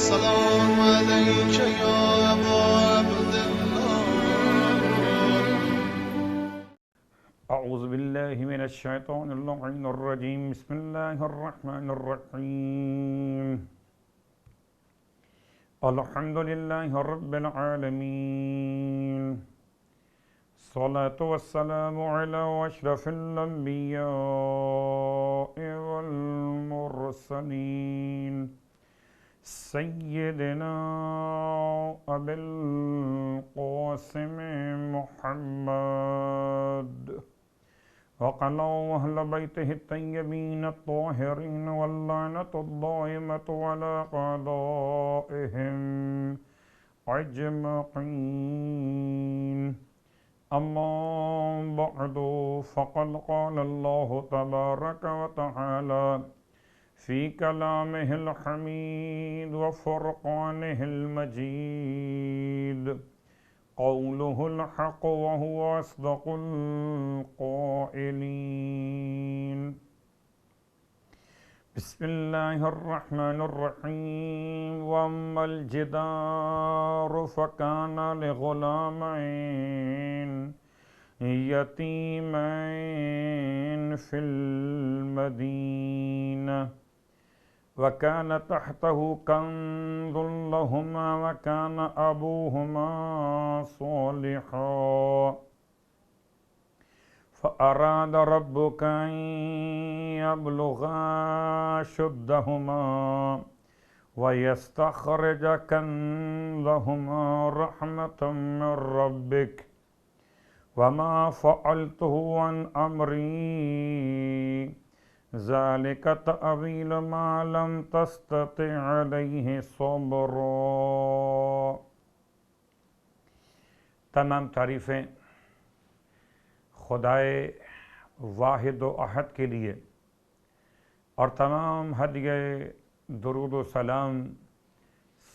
السلام عليك يا أبا عبد الله. أعوذ بالله من الشيطان اللعين الرجيم. بسم الله الرحمن الرحيم. الحمد لله رب العالمين. الصلاة والسلام على أشرف الأنبياء والمرسلين سيدنا أبي القاسم محمد وعلى أهل بيته الطيبين الطاهرين واللعنة الدائمة على أعدائهم أجمعين. أما بعد فقد قال الله تبارك وتعالى في كلامه الحميد وفرقانه المجيد قوله الحق وهو أصدق القائلين. بسم الله الرحمن الرحيم. وأما الجدار فكان لغلامين يتيمين في المدينة وكان تحته كنز لهما وكان أبوهما صالحا فأراد ربك أن يبلغا أشدهما ويستخرج كنزهما رحمة من ربك وما فعلته عن أمري ذلك تأويل ما لم تستطع عليه صبرا. تمام تعریفیں خدائے واحد و احد کے لیے اور تمام ہدیہ درود و سلام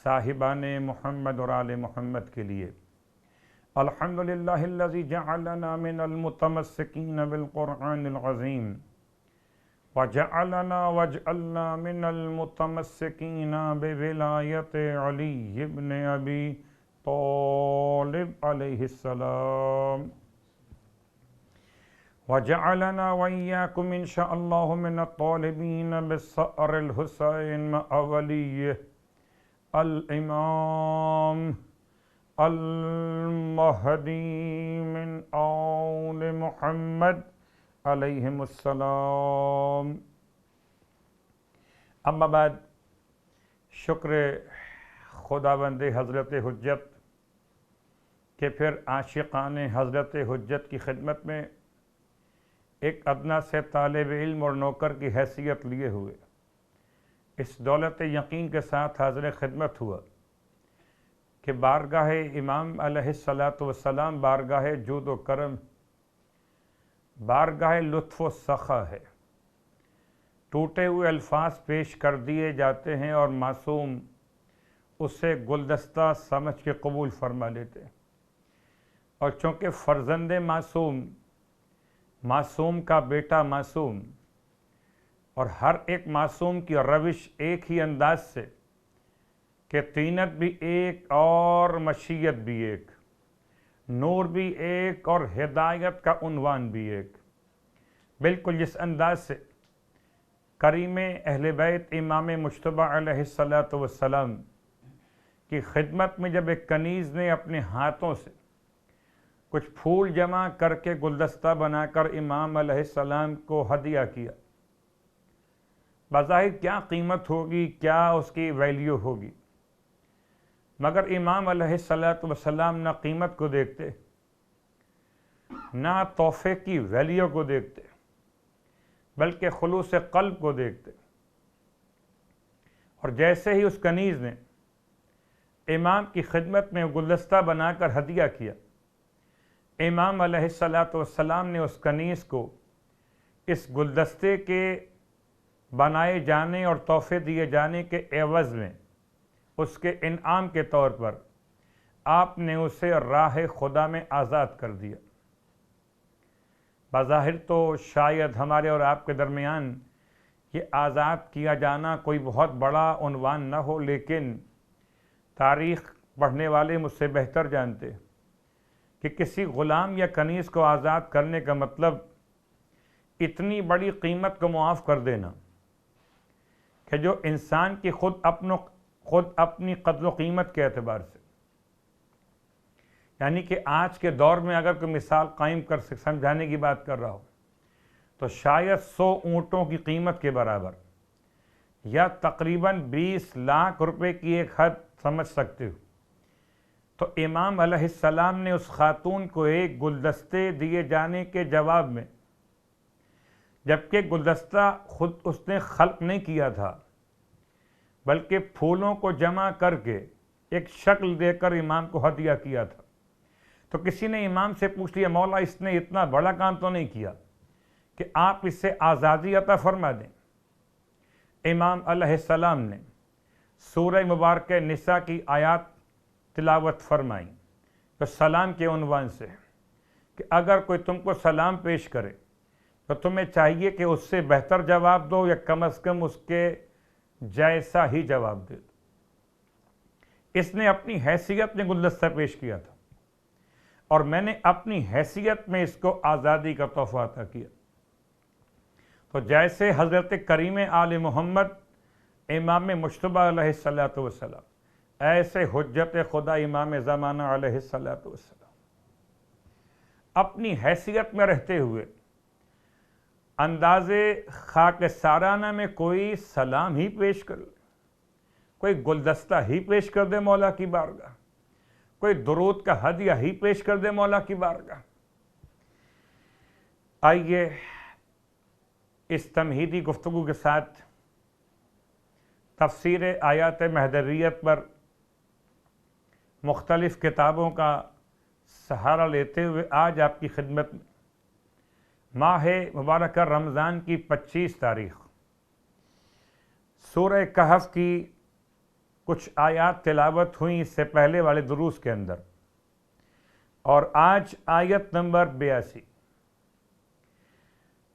صاحبان محمد اور آل محمد کے لیے. الحمدللہ الذی جعلنا من المتمسکین بالقرآن العظیم وجعلنا واجعلنا من المتمسکین بولایت علی ابن ابی طالب علیہ السلام وجعلنا وإياكم إن شاء الله من الطالبين بالثأر الحسين مع وليه الإمام المہدی من آل محمد علیہم السلام. اما بعد، شکر خداوند حضرت حجت کہ پھر عاشقان حضرت حجت کی خدمت میں ایک ادنا سے طالب علم اور نوکر کی حیثیت لیے ہوئے اس دولت یقین کے ساتھ حاضر خدمت ہوا کہ بارگاہ امام علیہ السلام بارگاہ جود و کرم، بارگاہ لطف و سخا ہے. ٹوٹے ہوئے الفاظ پیش کر دیے جاتے ہیں اور معصوم اسے گلدستہ سمجھ کے قبول فرما لیتے ہیں. اور چونکہ فرزند معصوم، معصوم کا بیٹا معصوم، اور ہر ایک معصوم کی روش ایک ہی انداز سے کہ طینت بھی ایک اور مشیت بھی ایک، نور بھی ایک اور ہدایت کا عنوان بھی ایک، بالکل جس انداز سے کریم اہل بیت امام مجتبی علیہ السلام کی خدمت میں جب ایک کنیز نے اپنے ہاتھوں سے کچھ پھول جمع کر کے گلدستہ بنا کر امام علیہ السلام کو ہدیہ کیا، بظاہر کیا قیمت ہوگی، کیا اس کی ویلیو ہوگی، مگر امام علیہ السلام نہ قیمت کو دیکھتے، نہ تحفے کی ویلیو کو دیکھتے، بلکہ خلوص قلب کو دیکھتے. اور جیسے ہی اس کنیز نے امام کی خدمت میں گلدستہ بنا کر ہدیہ کیا، امام علیہ السلام نے اس کنیز کو اس گلدستے کے بنائے جانے اور تحفے دیے جانے کے عوض میں اس کے انعام کے طور پر آپ نے اسے راہ خدا میں آزاد کر دیا. بظاہر تو شاید ہمارے اور آپ کے درمیان یہ آزاد کیا جانا کوئی بہت بڑا عنوان نہ ہو، لیکن تاریخ پڑھنے والے مجھ سے بہتر جانتے کہ کسی غلام یا کنیز کو آزاد کرنے کا مطلب اتنی بڑی قیمت کو معاف کر دینا کہ جو انسان کی خود اپنی قدر و قیمت کے اعتبار سے، یعنی کہ آج کے دور میں اگر کوئی مثال قائم کر سمجھانے کی بات کر رہا ہو تو شاید 100 اونٹوں کی قیمت کے برابر یا تقریباً 20 لاکھ روپے کی ایک حد سمجھ سکتے ہو، تو امام علیہ السلام نے اس خاتون کو ایک گلدستے دیے جانے کے جواب میں، جبکہ گلدستہ خود اس نے خلق نہیں کیا تھا بلکہ پھولوں کو جمع کر کے ایک شکل دے کر امام کو ہدیہ کیا تھا، تو کسی نے امام سے پوچھ لیا مولا اس نے اتنا بڑا کام تو نہیں کیا کہ آپ اس سے آزادی عطا فرما دیں؟ امام علیہ السلام نے سورہ مبارکہ نساء کی آیات تلاوت فرمائیں تو سلام کے عنوان سے کہ اگر کوئی تم کو سلام پیش کرے تو تمہیں چاہیے کہ اس سے بہتر جواب دو یا کم از کم اس کے جیسا ہی جواب دے دو۔ اس نے اپنی حیثیت میں گلدستہ پیش کیا تھا اور میں نے اپنی حیثیت میں اس کو آزادی کا تحفہ عطا کیا۔ تو جیسے حضرت کریم آل محمد امام مجتبی علیہ السلام، ایسے حجت خدا امام زمانہ علیہ السلام اپنی حیثیت میں رہتے ہوئے انداز خاک سارانہ میں کوئی سلام ہی پیش کر لے، کوئی گلدستہ ہی پیش کر دے مولا کی بارگاہ، کوئی درود کا ہدیہ ہی پیش کر دے مولا کی بارگاہ۔ آئیے اس تمہیدی گفتگو کے ساتھ تفسیر آیات مہدویت پر مختلف کتابوں کا سہارا لیتے ہوئے آج آپ کی خدمت میں ماہ مبارکہ رمضان کی 25 تاریخ سورہ کہف کی کچھ آیات تلاوت ہوئیں اس سے پہلے والے دروس کے اندر، اور آج آیت نمبر 82۔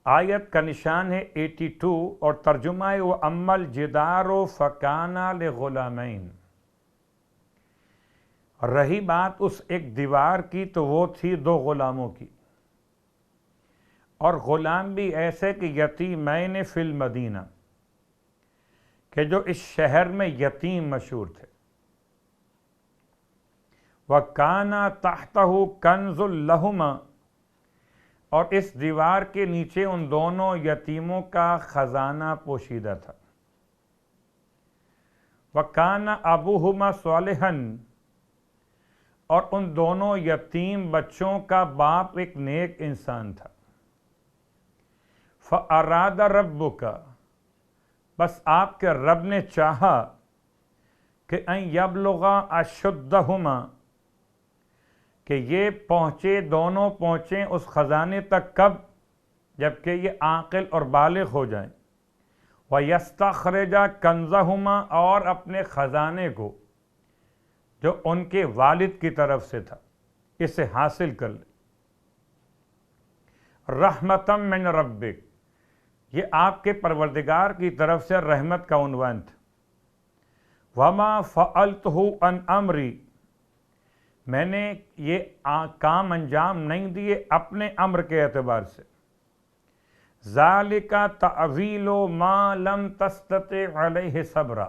آیت کا نشان ہے 82 اور ترجمہ ہے وَأَمَّا الْجِدَارُ فَكَانَ لِغُلَامَيْنِ۔ رہی بات اس ایک دیوار کی تو وہ تھی 2 غلاموں کی، اور غلام بھی ایسے کہ یتیمین فی المدینہ، کہ جو اس شہر میں یتیم مشہور تھے۔ وَكَانَ تَحْتَهُ كَنْزٌ لَهُمَا، اور اس دیوار کے نیچے ان دونوں یتیموں کا خزانہ پوشیدہ تھا۔ وَكَانَ أَبُوهُمَا صَالِحًا، اور ان دونوں یتیم بچوں کا باپ ایک نیک انسان تھا۔ فَأَرَادَ رَبُّكَ، بس آپ کے رب نے چاہا کہ أَن يَبْلُغَا أَشُدَّهُمَا، کہ یہ دونوں پہنچیں اس خزانے تک، کب؟ جبکہ یہ عاقل اور بالغ ہو جائیں۔ وَيَسْتَخْرِجَ كَنْزَهُمَا، اور اپنے خزانے کو جو ان کے والد کی طرف سے تھا اسے حاصل کر لے۔ رحمتم من ربک، یہ آپ کے پروردگار کی طرف سے رحمت کا عنوان تھا۔ وما فعلتہ عن امری، میں نے یہ کام انجام نہیں دیے اپنے امر کے اعتبار سے۔ ذالک تعویل ما لم تستطع علیہ صبرا،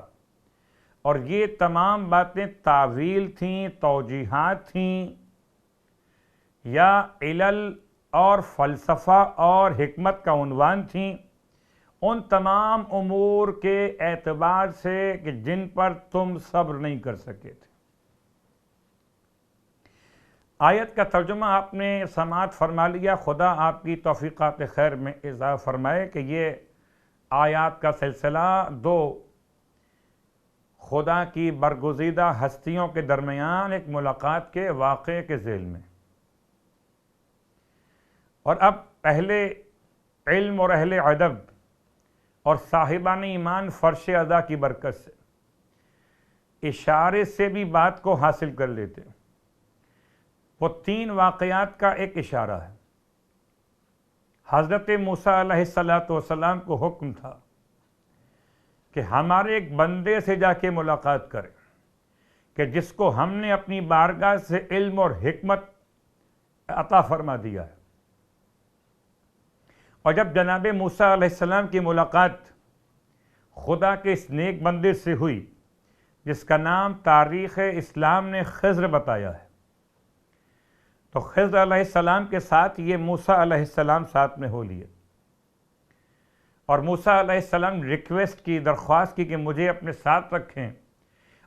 اور یہ تمام باتیں تعویل تھیں، توجیحات تھیں، یا علل اور فلسفہ اور حکمت کا عنوان تھیں، ان تمام امور کے اعتبار سے کہ جن پر تم صبر نہیں کر سکے تھے۔ آیت کا ترجمہ آپ نے سماعت فرما لیا، خدا آپ کی توفیقات خیر میں اضافہ فرمائے کہ یہ آیات کا سلسلہ 2 خدا کی برگزیدہ ہستیوں کے درمیان ایک ملاقات کے واقعے کے ذیل میں، اور اب اہل علم اور اہل ادب اور صاحبان ایمان فرش ادا کی برکت سے اشارے سے بھی بات کو حاصل کر لیتے۔ وہ 3 واقعات کا ایک اشارہ ہے۔ حضرت موسیٰ علیہ السلام کو حکم تھا کہ ہمارے ایک بندے سے جا کے ملاقات کریں کہ جس کو ہم نے اپنی بارگاہ سے علم اور حکمت عطا فرما دیا ہے۔ اور جب جناب موسیٰ علیہ السلام کی ملاقات خدا کے اس نیک بندے سے ہوئی جس کا نام تاریخ اسلام نے خضر بتایا ہے، تو خضر علیہ السلام کے ساتھ یہ موسیٰ علیہ السلام ساتھ میں ہو لیے، اور موسیٰ علیہ السلام ریکویسٹ کی، درخواست کی کہ مجھے اپنے ساتھ رکھیں،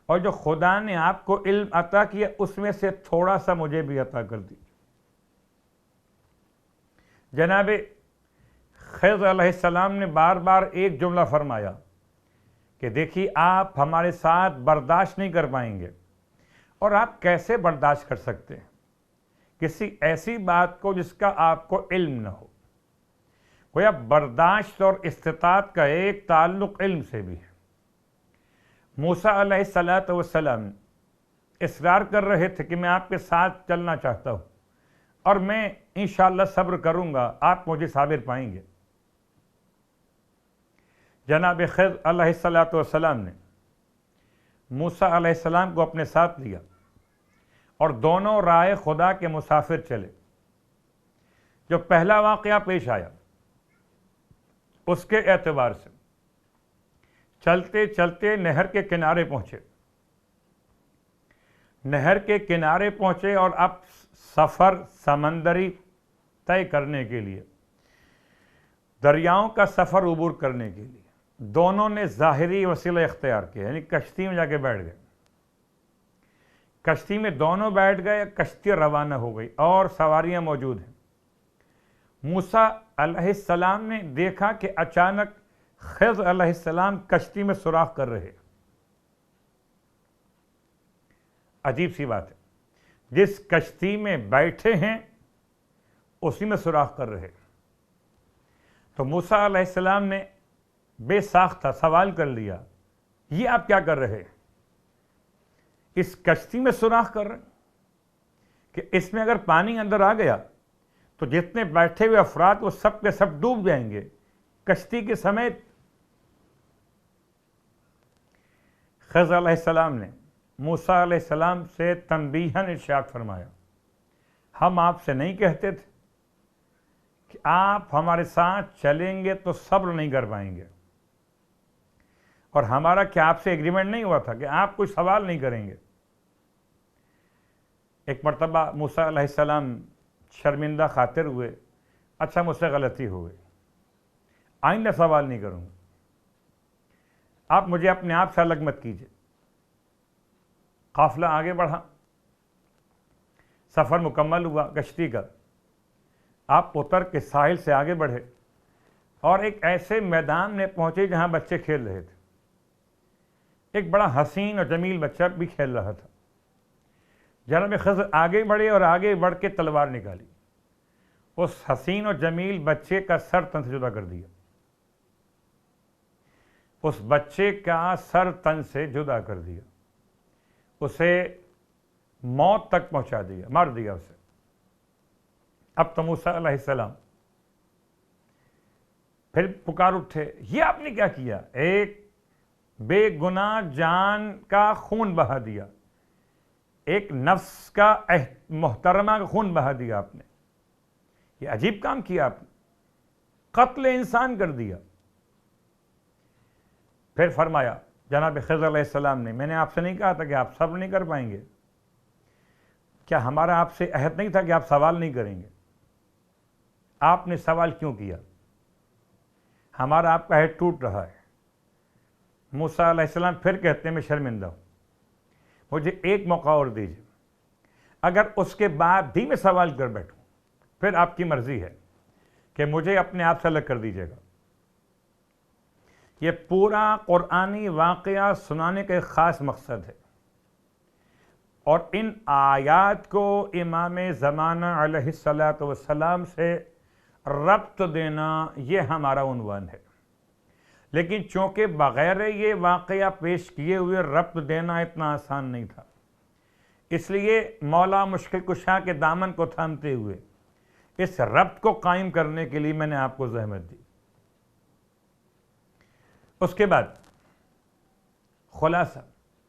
اور جو خدا نے آپ کو علم عطا کیا اس میں سے تھوڑا سا مجھے بھی عطا کر دیجیے۔ جناب خضر علیہ السلام نے بار بار ایک جملہ فرمایا کہ دیکھیے آپ ہمارے ساتھ برداشت نہیں کر پائیں گے، اور آپ کیسے برداشت کر سکتے ہیں کسی ایسی بات کو جس کا آپ کو علم نہ ہو؟ گویا برداشت اور استطاعت کا ایک تعلق علم سے بھی ہے۔ موسیٰ علیہ السلام اصرار کر رہے تھے کہ میں آپ کے ساتھ چلنا چاہتا ہوں اور میں انشاءاللہ صبر کروں گا، آپ مجھے صابر پائیں گے۔ جناب خضر علیہ السلام نے موسیٰ علیہ السلام کو اپنے ساتھ لیا اور دونوں رائے خدا کے مسافر چلے۔ جو پہلا واقعہ پیش آیا اس کے اعتبار سے چلتے چلتے نہر کے کنارے پہنچے، نہر کے کنارے پہنچے اور اب سفر سمندری طے کرنے کے لیے، دریاؤں کا سفر عبور کرنے کے لیے دونوں نے ظاہری وسیلہ اختیار کیا، یعنی کشتی میں جا کے بیٹھ گئے۔ کشتی میں دونوں بیٹھ گئے، کشتی روانہ ہو گئی اور سواریاں موجود ہیں۔ موسیٰ علیہ السلام نے دیکھا کہ اچانک خضر علیہ السلام کشتی میں سوراخ کر رہے۔ عجیب سی بات ہے، جس کشتی میں بیٹھے ہیں اسی میں سوراخ کر رہے۔ تو موسیٰ علیہ السلام نے بے ساختہ سوال کر لیا، یہ آپ کیا کر رہے؟ اس کشتی میں سوراخ کر رہے کہ اس میں اگر پانی اندر آ گیا تو جتنے بیٹھے ہوئے افراد وہ سب کے سب ڈوب جائیں گے کشتی کے سمیت۔ خضر علیہ السلام نے موسیٰ علیہ السلام سے تنبیہاً ارشاد فرمایا، ہم آپ سے نہیں کہتے تھے کہ آپ ہمارے ساتھ چلیں گے تو صبر نہیں کر پائیں گے، اور ہمارا کیا آپ سے ایگریمنٹ نہیں ہوا تھا کہ آپ کوئی سوال نہیں کریں گے؟ ایک مرتبہ موسیٰ علیہ السلام شرمندہ خاطر ہوئے، اچھا مجھ سے غلطی ہو گئی، آئندہ سوال نہیں کروں گا، آپ مجھے اپنے آپ سے الگ مت کیجیے۔ قافلہ آگے بڑھا، سفر مکمل ہوا کشتی کا، آپ اتر کے ساحل سے آگے بڑھے اور ایک ایسے میدان میں پہنچے جہاں بچے کھیل رہے تھے۔ ایک بڑا حسین اور جمیل بچہ بھی کھیل رہا تھا۔ جناب خضر آگے بڑھے اور آگے بڑھ کے تلوار نکالی، اس حسین اور جمیل بچے کا سر تن سے جدا کر دیا، اس بچے کا سر تن سے جدا کر دیا، اسے موت تک پہنچا دیا، مار دیا اسے۔ اب تو موسیٰ علیہ السلام پھر پکار اٹھے، یہ آپ نے کیا کیا؟ ایک بے گناہ جان کا خون بہا دیا، ایک نفس کا محترمہ کا خون بہا دیا آپ نے، یہ عجیب کام کیا آپ نے، قتل انسان کر دیا۔ پھر فرمایا جناب خضر علیہ السلام نے، میں نے آپ سے نہیں کہا تھا کہ آپ صبر نہیں کر پائیں گے؟ کیا ہمارا آپ سے عہد نہیں تھا کہ آپ سوال نہیں کریں گے؟ آپ نے سوال کیوں کیا؟ ہمارا آپ کا عہد ٹوٹ رہا ہے۔ موسیٰ علیہ السلام پھر کہتے ہیں میں شرمندہ ہوں، مجھے ایک موقع اور دیجیے، اگر اس کے بعد بھی میں سوال کر بیٹھوں پھر آپ کی مرضی ہے کہ مجھے اپنے آپ سے الگ کر دیجیے گا۔ یہ پورا قرآنی واقعہ سنانے کا ایک خاص مقصد ہے، اور ان آیات کو امام زمانہ علیہ السلام سے ربط دینا یہ ہمارا عنوان ہے۔ لیکن چونکہ بغیر یہ واقعہ پیش کیے ہوئے ربط دینا اتنا آسان نہیں تھا، اس لیے مولا مشکل کشا کے دامن کو تھامتے ہوئے اس ربط کو قائم کرنے کے لیے میں نے آپ کو زحمت دی۔ اس کے بعد خلاصہ،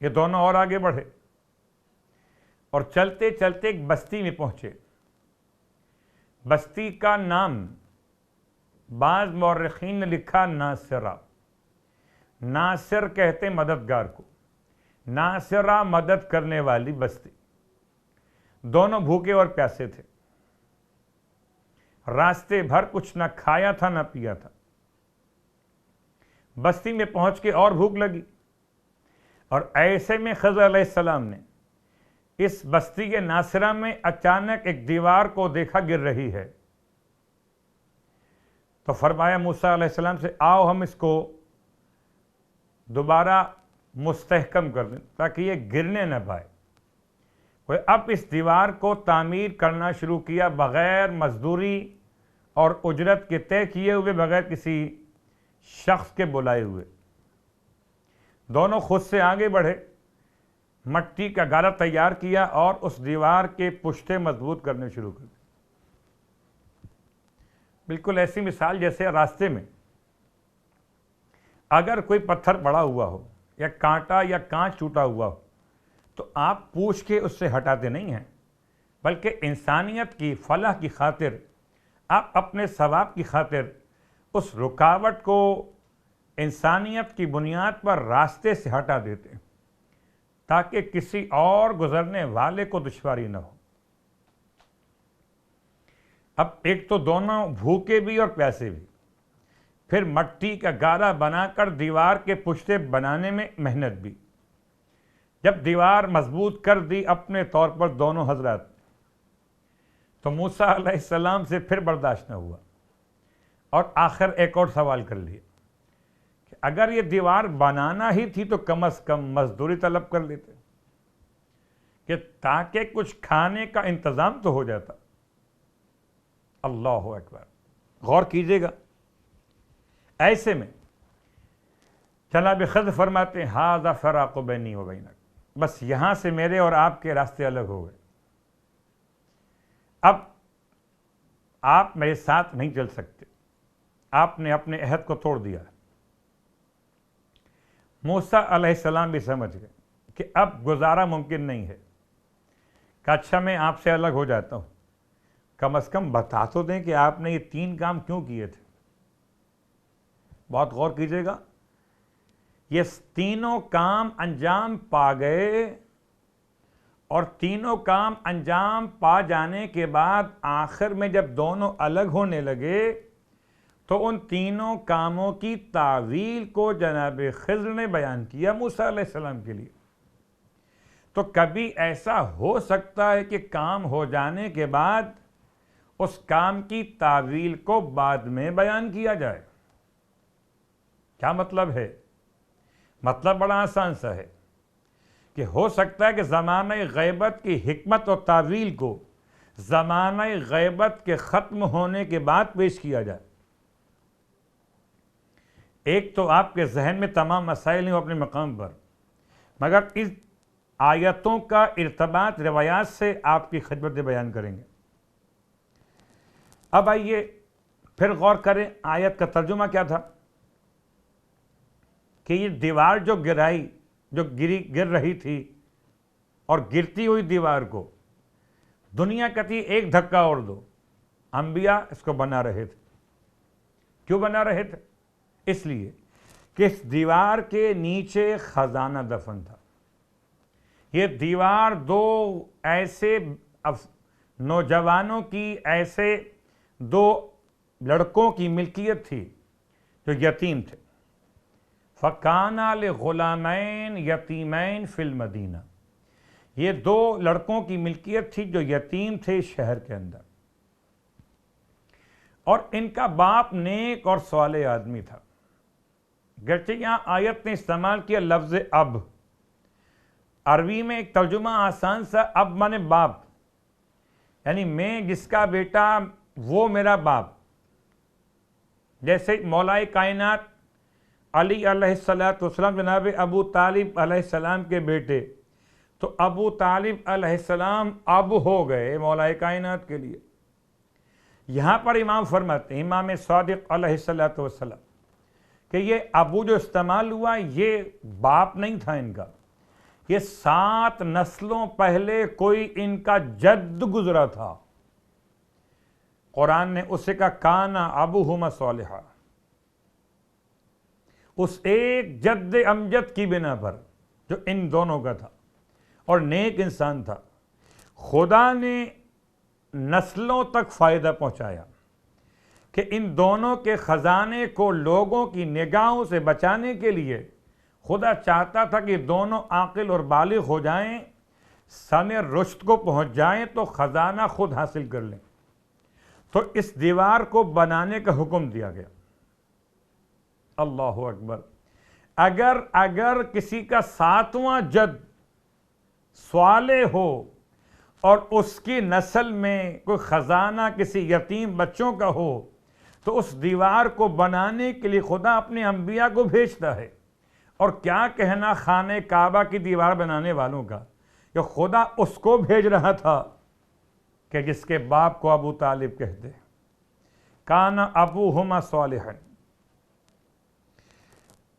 یہ دونوں اور آگے بڑھے، اور چلتے چلتے ایک بستی میں پہنچے. بستی کا نام بعض مورخین نے لکھا ناصرہ. ناصر کہتے مددگار کو، ناصرہ مدد کرنے والی بستی. دونوں بھوکے اور پیاسے تھے، راستے بھر کچھ نہ کھایا تھا نہ پیا تھا. بستی میں پہنچ کے اور بھوک لگی، اور ایسے میں خضر علیہ السلام نے اس بستی کے ناصرہ میں اچانک ایک دیوار کو دیکھا گر رہی ہے. تو فرمایا موسیٰ علیہ السلام سے، آؤ ہم اس کو دوبارہ مستحکم کر دیں تاکہ یہ گرنے نہ پائے. وہ اب اس دیوار کو تعمیر کرنا شروع کیا بغیر مزدوری اور اجرت کے طے کیے ہوئے، بغیر کسی شخص کے بلائے ہوئے. دونوں خود سے آگے بڑھے، مٹی کا گارا تیار کیا اور اس دیوار کے پشتے مضبوط کرنے شروع کر دی. بالکل ایسی مثال جیسے راستے میں اگر کوئی پتھر پڑا ہوا ہو یا کانٹا یا کانچ ٹوٹا ہوا ہو تو آپ پوچھ کے اس سے ہٹاتے نہیں ہیں، بلکہ انسانیت کی فلاح کی خاطر آپ اپنے ثواب کی خاطر اس رکاوٹ کو انسانیت کی بنیاد پر راستے سے ہٹا دیتے ہیں تاکہ کسی اور گزرنے والے کو دشواری نہ ہو. اب ایک تو دونوں بھوکے بھی اور پیاسے بھی، پھر مٹی کا گارا بنا کر دیوار کے پشتے بنانے میں محنت بھی. جب دیوار مضبوط کر دی اپنے طور پر دونوں حضرات، تو موسیٰ علیہ السلام سے پھر برداشت نہ ہوا اور آخر ایک اور سوال کر لیا کہ اگر یہ دیوار بنانا ہی تھی تو کم از کم مزدوری طلب کر لیتے کہ تاکہ کچھ کھانے کا انتظام تو ہو جاتا. اللہ اکبر، غور کیجئے گا. ایسے میں جناب خضر فرماتے ہیں ھذا فراق بینی و بینک، بس یہاں سے میرے اور آپ کے راستے الگ ہو گئے. اب آپ میرے ساتھ نہیں چل سکتے، آپ نے اپنے عہد کو توڑ دیا. موسیٰ علیہ السلام بھی سمجھ گئے کہ اب گزارا ممکن نہیں ہے، کہ اچھا میں آپ سے الگ ہو جاتا ہوں، کم از کم بتا تو دیں کہ آپ نے یہ 3 کام کیوں کیے تھے. بہت غور کیجئے گا، یہ تینوں کام انجام پا گئے، اور تینوں کام انجام پا جانے کے بعد آخر میں جب دونوں الگ ہونے لگے تو ان تینوں کاموں کی تعویل کو جناب خضر نے بیان کیا موسیٰ علیہ السلام کے لیے. تو کبھی ایسا ہو سکتا ہے کہ کام ہو جانے کے بعد اس کام کی تعویل کو بعد میں بیان کیا جائے. کیا مطلب ہے؟ مطلب بڑا آسان سا ہے کہ ہو سکتا ہے کہ زمانہ غیبت کی حکمت اور تعویل کو زمانہ غیبت کے ختم ہونے کے بعد پیش کیا جائے. ایک تو آپ کے ذہن میں تمام مسائل ہیں اپنے مقام پر، مگر اس آیتوں کا ارتباط روایات سے آپ کی خدمت بیان کریں گے. اب آئیے پھر غور کریں آیت کا ترجمہ کیا تھا کہ یہ دیوار جو گر رہی تھی اور گرتی ہوئی دیوار کو دنیا کہتی ایک دھکا اور دو. انبیاء اس کو بنا رہے تھے. کیوں بنا رہے تھے؟ اس لیے کہ اس دیوار کے نیچے خزانہ دفن تھا. یہ دیوار 2 ایسے نوجوانوں کی، ایسے 2 لڑکوں کی ملکیت تھی جو یتیم تھے. فَكَانَ لِغُلَامَيْنِ يَتِيمَيْنِ فِي الْمَدِينَةِ، یہ 2 لڑکوں کی ملکیت تھی جو یتیم تھے شہر کے اندر، اور ان کا باپ نیک اور صالح آدمی تھا. گرچہ یہاں آیت نے استعمال کیا لفظ اب، عربی میں ایک ترجمہ آسان سا، اب مانے باپ، یعنی میں جس کا بیٹا وہ میرا باپ. جیسے مولا کائنات علی علیہ السلام جناب ابو طالب علیہ السلام کے بیٹے، تو ابو طالب علیہ السلام اب ہو گئے مولا کائنات کے لیے. یہاں پر امام فرماتے ہیں، امام صادق علیہ السلام، کہ یہ ابو جو استعمال ہوا یہ باپ نہیں تھا ان کا، یہ 7 نسلوں پہلے کوئی ان کا جد گزرا تھا، قرآن نے اسے کہا کانا ابوہما صالحا، اس ایک جد امجد کی بنا پر جو ان دونوں کا تھا اور نیک انسان تھا، خدا نے نسلوں تک فائدہ پہنچایا کہ ان دونوں کے خزانے کو لوگوں کی نگاہوں سے بچانے کے لیے خدا چاہتا تھا کہ دونوں عاقل اور بالغ ہو جائیں، سن رشد کو پہنچ جائیں تو خزانہ خود حاصل کر لیں، تو اس دیوار کو بنانے کا حکم دیا گیا۔ اللہ اکبر۔ اگر کسی کا 7واں جد صالح ہو اور اس کی نسل میں کوئی خزانہ کسی یتیم بچوں کا ہو تو اس دیوار کو بنانے کے لیے خدا اپنے انبیاء کو بھیجتا ہے، اور کیا کہنا خانہ کعبہ کی دیوار بنانے والوں کا، کہ خدا اس کو بھیج رہا تھا کہ جس کے باپ کو ابو طالب کہتے ہیں، کانا ابوہما صالحا۔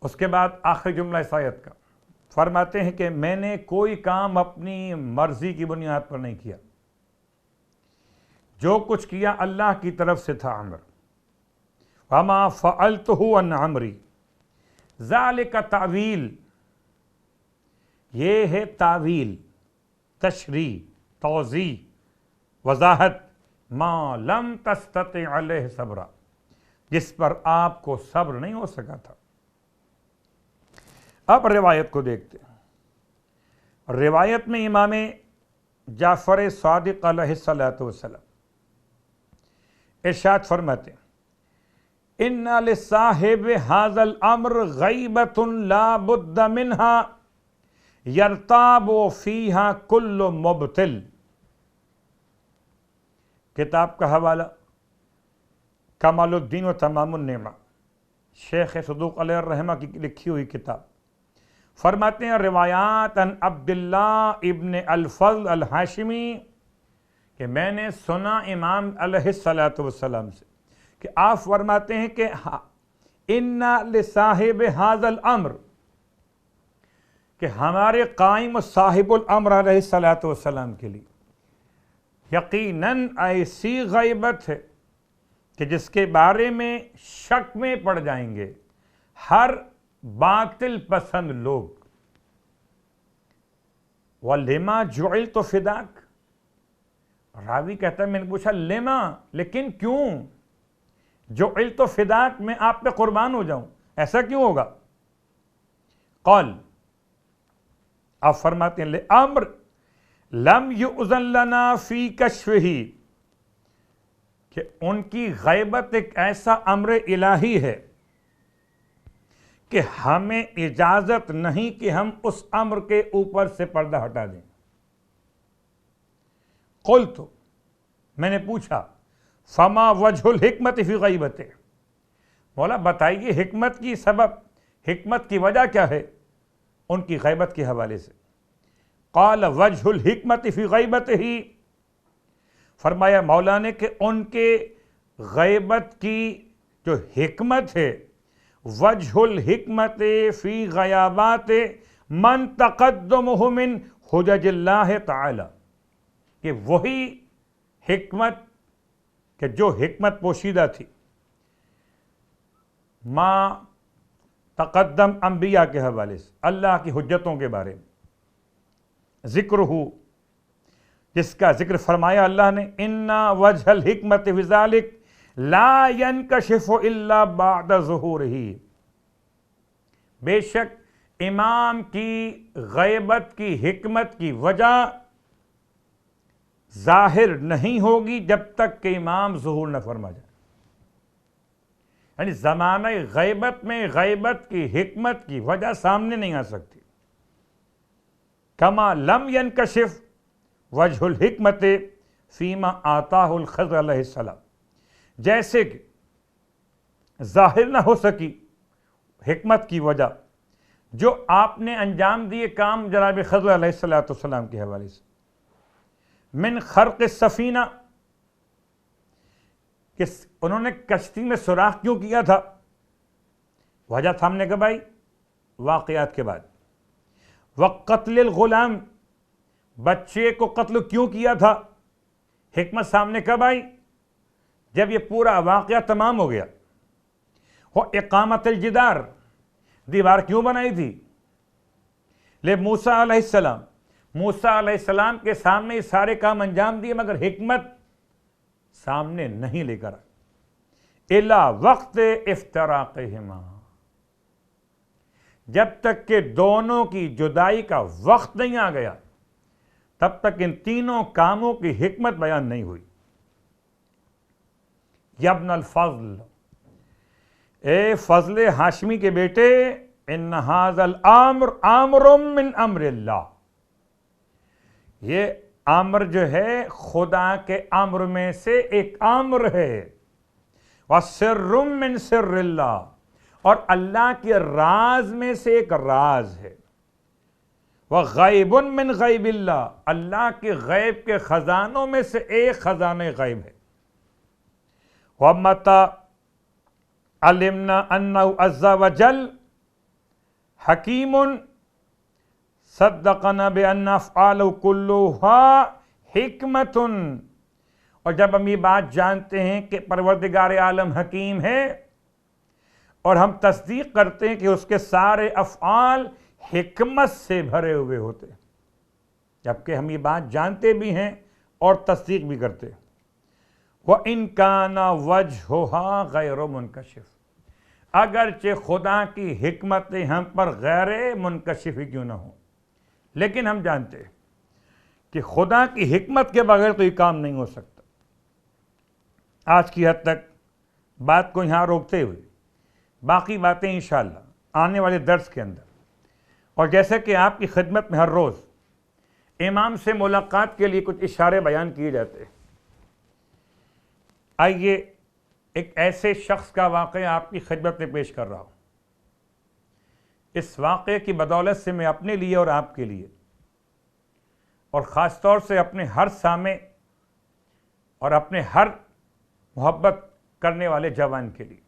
اس کے بعد آخری جملہ اس آیت کا فرماتے ہیں کہ میں نے کوئی کام اپنی مرضی کی بنیاد پر نہیں کیا، جو کچھ کیا اللہ کی طرف سے تھا امر، وما فعلتہ عن امری، ذالک تعویل، یہ ہے تعویل، تشریح، توضیح، وضاحت، ما لم تستطع علیہ صبرا، جس پر آپ کو صبر نہیں ہو سکا تھا۔ اب روایت کو دیکھتے ہیں۔ روایت میں امام جعفر صادق علیہ السلام ارشاد فرماتے ہیں، ان لصاحب هذا الامر غیبۃ لا بد منها یرتاب فیها کل مبتل۔ کتاب کا حوالہ کمال الدین و تمام النعمہ، شیخ صدوق علیہ الرحمہ کی لکھی ہوئی کتاب۔ فرماتے ہیں روایات ان عبداللہ ابن الفضل الہاشمی کہ میں نے سنا امام علیہ السلام سے کہ آپ فرماتے ہیں کہ ان لصاحب هذا الامر، کہ ہمارے قائم و صاحب الامر علیہ السلام کے لیے یقیناً ایسی غیبت ہے کہ جس کے بارے میں شک میں پڑ جائیں گے ہر باطل پسند لوگ۔ وَلِمَا جُعِلْتُ فِدَاكَ، راوی کہتا ہے میں نے پوچھا لما، لیکن کیوں؟ جُعِلْتُ فِدَاكَ، میں آپ پہ قربان ہو جاؤں، ایسا کیوں ہوگا؟ قال، آپ فرماتے ہیں لِأَمْرٍ لم یؤذن لنا فی کشفہ، کہ ان کی غیبت ایک ایسا امر الہی ہے کہ ہمیں اجازت نہیں کہ ہم اس امر کے اوپر سے پردہ ہٹا دیں۔ قلت، میں نے پوچھا فما وجہ الحکمت فی غیبتہ، مولا بتائیے حکمت کی سبب، حکمت کی وجہ کیا ہے ان کی غیبت کے حوالے سے؟ قال وجہ الحکمت فی غیبتہ، فرمایا مولا نے کہ ان کے غیبت کی جو حکمت ہے، وجہ الحکمت فی غیابات من تقدمہ من حجج اللہ تعالی، کہ وہی حکمت کہ جو حکمت پوشیدہ تھی ما تقدم انبیاء کے حوالے سے، اللہ کی حجتوں کے بارے میں، ذکر ہو جس کا ذکر فرمایا اللہ نے، اِنَّا وَجْهَ الْحِكْمَةِ بِذَلِكَ لَا يَنْكَشِفُ إِلَّا بَعْدَ ظُهُورِهِ، بے شک امام کی غیبت کی حکمت کی وجہ ظاہر نہیں ہوگی جب تک کہ امام ظہور نہ فرما جائے، یعنی زمانہ غیبت میں غیبت کی حکمت کی وجہ سامنے نہیں آ سکتی۔ کما لم ينکشف وجہ الحکمت فیما آتاہ الخضر علیہ السلام، جیسے کہ ظاہر نہ ہو سکی حکمت کی وجہ جو آپ نے انجام دیے کام جناب خضر علیہ السلام کے حوالے سے، من خرق السفینہ، کہ انہوں نے کشتی میں سوراخ کیوں کیا تھا؟ وجہ تھا ہم نے کہا بھائی واقعات کے بعد، وقتل الغلام، بچے کو قتل کیوں کیا تھا؟ حکمت سامنے کب آئی؟ جب یہ پورا واقعہ تمام ہو گیا۔ وہ اقامت الجدار، دیوار کیوں بنائی تھی؟ موسیٰ علیہ السلام، موسیٰ علیہ السلام کے سامنے یہ سارے کام انجام دیے، مگر حکمت سامنے نہیں لے کر آئے۔ الا وقت افتراقہما، جب تک کہ دونوں کی جدائی کا وقت نہیں آ گیا تب تک ان تینوں کاموں کی حکمت بیان نہیں ہوئی۔ یا ابن الفضل، اے فضل ہاشمی کے بیٹے، ان ھذا الامر امر من امر اللہ، یہ امر جو ہے خدا کے امر میں سے ایک امر ہے۔ وسر من سر اللہ، اور اللہ کے راز میں سے ایک راز ہے۔ وغیب من غیب اللہ، اللہ کے غیب کے خزانوں میں سے ایک خزانہ غیب ہے۔ وَمَتَى عَلِمْنَا أَنَّهُ عَزَّ وَجَلَّ حَكِيمٌ صَدَّقَنَا بِأَنَّ أَفْعَالَهُ كُلُّهَا حِكْمَةٌ، اور جب ہم یہ بات جانتے ہیں کہ پروردگار عالم حکیم ہے، اور ہم تصدیق کرتے ہیں کہ اس کے سارے افعال حکمت سے بھرے ہوئے ہوتے ہیں، جبکہ ہم یہ بات جانتے بھی ہیں اور تصدیق بھی کرتے ہیں۔ وَإِن كَانَ وَجْهُهَا غَيْرُ مُنْكَشِفٍ، اگرچہ خدا کی حکمتیں ہم پر غیر منکشف ہی کیوں نہ ہوں، لیکن ہم جانتے ہیں کہ خدا کی حکمت کے بغیر تو یہ کام نہیں ہو سکتا۔ آج کی حد تک بات کو یہاں روکتے ہوئے باقی باتیں انشاءاللہ آنے والے درس کے اندر، اور جیسے کہ آپ کی خدمت میں ہر روز امام سے ملاقات کے لیے کچھ اشارے بیان کیے جاتے ہیں، آئیے ایک ایسے شخص کا واقعہ آپ کی خدمت میں پیش کر رہا ہوں۔ اس واقعے کی بدولت سے میں اپنے لیے اور آپ کے لیے، اور خاص طور سے اپنے ہر سامع اور اپنے ہر محبت کرنے والے جوان کے لیے،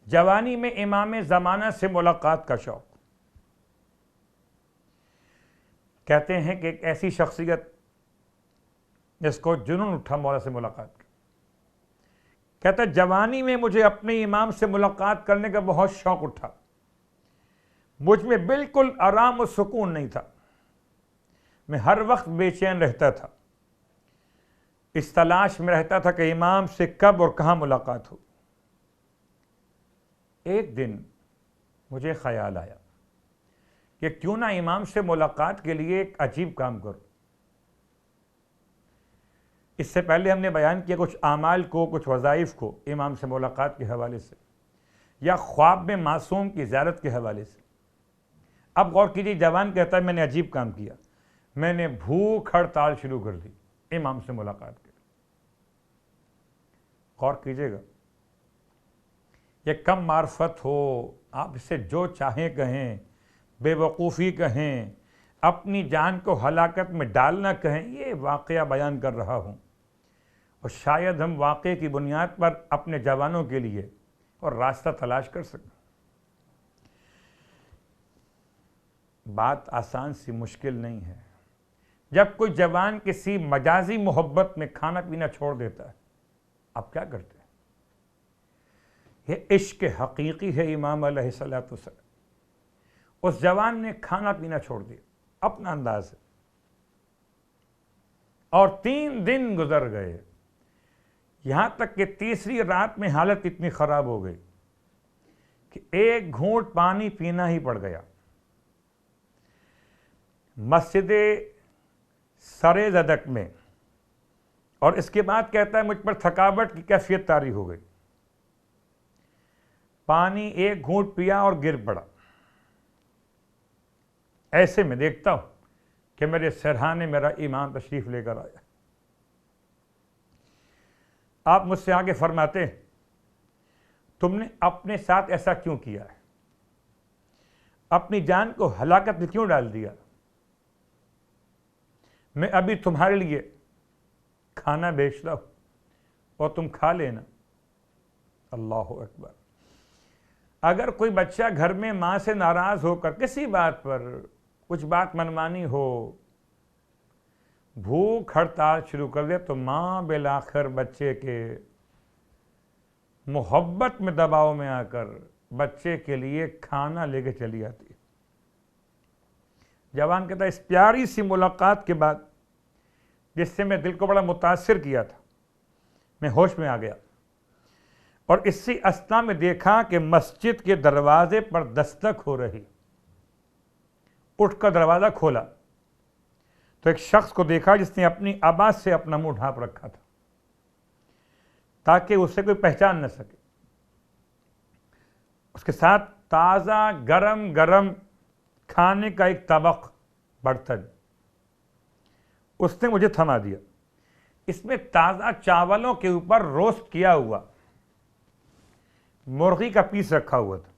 جوانی میں امام زمانہ سے ملاقات کا شوق، کہتے ہیں کہ ایک ایسی شخصیت جس کو جنون اٹھا مولا سے ملاقات کا، کہتا ہے جوانی میں مجھے اپنے امام سے ملاقات کرنے کا بہت شوق اٹھا، مجھ میں بالکل آرام و سکون نہیں تھا، میں ہر وقت بے چین رہتا تھا، اس تلاش میں رہتا تھا کہ امام سے کب اور کہاں ملاقات ہو۔ ایک دن مجھے خیال آیا کہ کیوں نہ امام سے ملاقات کے لیے ایک عجیب کام کروں۔ اس سے پہلے ہم نے بیان کیا کچھ اعمال کو، کچھ وظائف کو امام سے ملاقات کے حوالے سے، یا خواب میں معصوم کی زیارت کے حوالے سے۔ اب غور کیجیے، جوان کہتا ہے میں نے عجیب کام کیا، میں نے بھوک ہڑتال شروع کر دی امام سے ملاقات کے لیے۔ غور کیجیے گا، یہ کم معرفت ہو، آپ اسے جو چاہیں کہیں، بے وقوفی کہیں، اپنی جان کو ہلاکت میں ڈالنا کہیں، یہ واقعہ بیان کر رہا ہوں، اور شاید ہم واقعے کی بنیاد پر اپنے جوانوں کے لیے اور راستہ تلاش کر سکیں۔ بات آسان سی مشکل نہیں ہے۔ جب کوئی جوان کسی مجازی محبت میں کھانا پینا چھوڑ دیتا ہے، آپ کیا کرتے ہیں؟ یہ عشق حقیقی ہے امام علیہ السلام۔ اس جوان نے کھانا پینا چھوڑ دیا اپنا انداز ہے، اور 3 دن گزر گئے، یہاں تک کہ تیسری رات میں حالت اتنی خراب ہو گئی کہ ایک گھونٹ پانی پینا ہی پڑ گیا۔ مسجد سر زدک میں، اور اس کے بعد کہتا ہے مجھ پر تھکاوٹ کی کیفیت طاری ہو گئی، پانی ایک گھونٹ پیا اور گر پڑا۔ ایسے میں دیکھتا ہوں کہ میرے سرہانے میرا امام تشریف لے کر آیا۔ آپ مجھ سے آگے فرماتے ہیں تم نے اپنے ساتھ ایسا کیوں کیا ہے؟ اپنی جان کو ہلاکت میں کیوں ڈال دیا؟ میں ابھی تمہارے لیے کھانا بیچتا ہوں اور تم کھا لینا۔ اللہ اکبر۔ اگر کوئی بچہ گھر میں ماں سے ناراض ہو کر کسی بات پر کچھ بات منمانی ہو، بھوک ہڑتال شروع کر دے، تو ماں بالآخر بچے کے محبت میں دباؤ میں آ کر بچے کے لیے کھانا لے کے چلی آتی ہے۔ جوان کہتا ہے اس پیاری سی ملاقات کے بعد جس سے میں دل کو بڑا متاثر کیا تھا، میں ہوش میں آ گیا اور اسی اثنا میں دیکھا کہ مسجد کے دروازے پر دستک ہو رہی۔ اٹھ کر دروازہ کھولا تو ایک شخص کو دیکھا جس نے اپنی ابا سے اپنا منہ ڈھانپ رکھا تھا تاکہ اسے کوئی پہچان نہ سکے۔ اس کے ساتھ تازہ گرم گرم کھانے کا ایک طبق، برتن، اس نے مجھے تھما دیا۔ اس میں تازہ چاولوں کے اوپر روسٹ کیا ہوا مرغی کا پیس رکھا ہوا تھا۔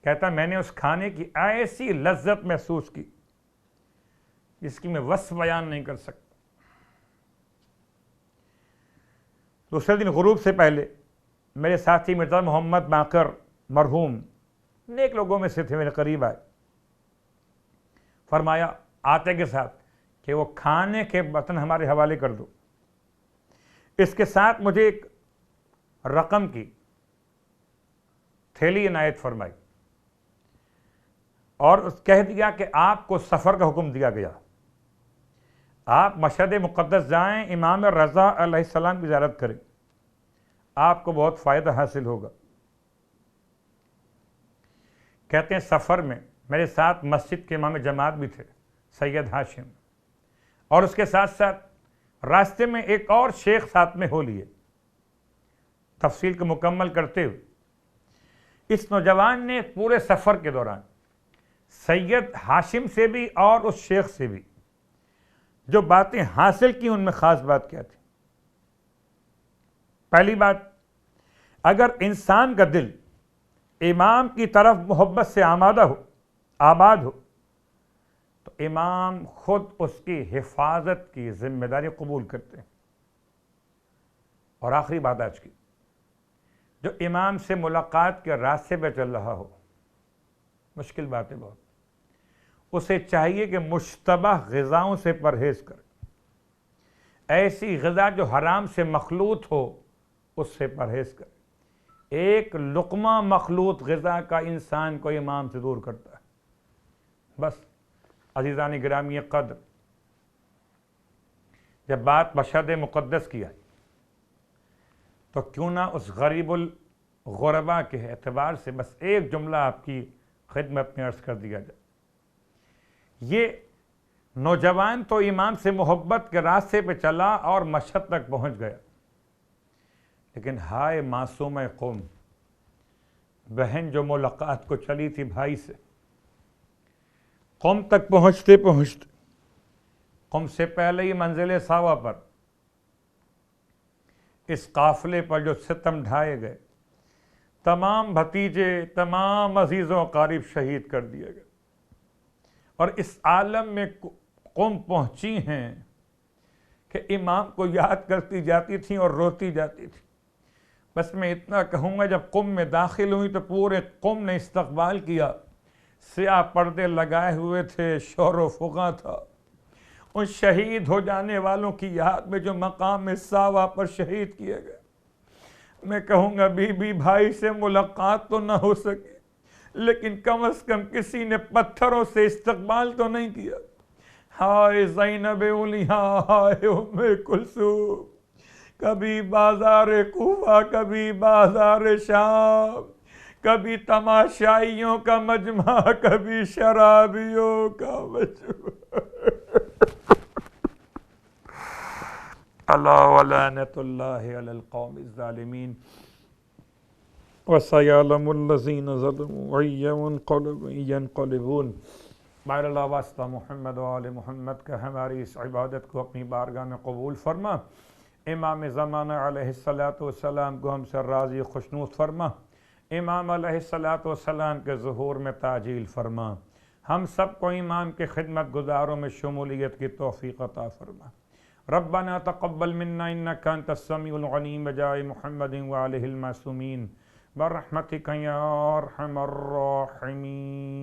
کہتا میں نے اس کھانے کی ایسی لذت محسوس کی جس کی میں وصف بیان نہیں کر سکتا۔ دوسرے دن غروب سے پہلے میرے ساتھی مرزا محمد باقر مرحوم نیک لوگوں میں سے تھے، میرے قریب آئے، فرمایا آتے کے ساتھ کہ وہ کھانے کے برتن ہمارے حوالے کر دو۔ اس کے ساتھ مجھے ایک رقم کی تھیلی عنایت فرمائی اور کہہ دیا کہ آپ کو سفر کا حکم دیا گیا، آپ مشہد مقدس جائیں، امام رضا علیہ السلام کی زیارت کریں، آپ کو بہت فائدہ حاصل ہوگا۔ کہتے ہیں سفر میں میرے ساتھ مسجد کے امام جماعت بھی تھے، سید ہاشم، اور اس کے ساتھ ساتھ راستے میں ایک اور شیخ ساتھ میں ہو لیے۔ تفصیل کو مکمل کرتے ہوئے اس نوجوان نے پورے سفر کے دوران سید ہاشم سے بھی اور اس شیخ سے بھی جو باتیں حاصل کی، ان میں خاص بات کیا تھی؟ پہلی بات، اگر انسان کا دل امام کی طرف محبت سے آباد ہو تو امام خود اس کی حفاظت کی ذمہ داری قبول کرتے ہیں۔ اور آخری بات آج کی، جو امام سے ملاقات کے راستے پہ چل رہا ہو، مشکل بات ہے بہت، اسے چاہیے کہ مشتبہ غذاؤں سے پرہیز کرے، ایسی غذا جو حرام سے مخلوط ہو اس سے پرہیز کرے۔ ایک لقمہ مخلوط غذا کا انسان کو امام سے دور کرتا ہے۔ بس عزیزان گرامی قدر، جب بات مشہد مقدس کی آئی تو کیوں نہ اس غریب الغربا کے اعتبار سے بس ایک جملہ آپ کی خدمت میں عرض کر دیا جائے۔ یہ نوجوان تو امام سے محبت کے راستے پہ چلا اور مشہد تک پہنچ گیا، لیکن ہائے معصوم قوم، بہن جو ملاقات کو چلی تھی بھائی سے، قوم تک پہنچتے پہنچتے قوم سے پہلے ہی منزل ساوا پر اس قافلے پر جو ستم ڈھائے گئے، تمام بھتیجے، تمام عزیز و اقارب شہید کر دیے گئے، اور اس عالم میں قوم پہنچی ہیں کہ امام کو یاد کرتی جاتی تھیں اور روتی جاتی تھی۔ بس میں اتنا کہوں گا، جب قم میں داخل ہوئی تو پورے قم نے استقبال کیا، سیاہ پردے لگائے ہوئے تھے، شور و فغاں تھا۔ ان شہید ہو جانے والوں کی یاد میں جو مقام ساوا پر شہید کیے گئے، میں کہوں گا بی بی بھائی سے ملاقات تو نہ ہو سکی، لیکن کم از کم کسی نے پتھروں سے استقبال تو نہیں کیا۔ ہائے زینب اولیاء، ہائے ام کلثوم، کبھی بازار کوفہ، کبھی بازار شام، کبھی تماشائیوں کا مجمع، کبھی شرابیوں کا مجمع۔ اللہ ولعنت اللہ علی القوم الظالمین، وَسَيَعْلَمُ الَّذِينَ ظَلَمُوا أَيَّ يَنقَلِبُونَ۔ بہر اللہ واسطہ محمد و آل محمد کا ہماری اس عبادت کو اپنی بارگاہ میں قبول فرما، امام زمانہ علیہ السلام کو ہم سے راضی خوشنود فرما، امام علیہ السلام کے ظہور میں تعجیل فرما، ہم سب کو امام کے خدمت گزاروں میں شمولیت کی توفیق عطا فرما۔ ربنا تقبل منا انک انت السمیع العلیم بجاہ محمد وآلہ المعصومین، برحمتک یا ارحم الراحمین.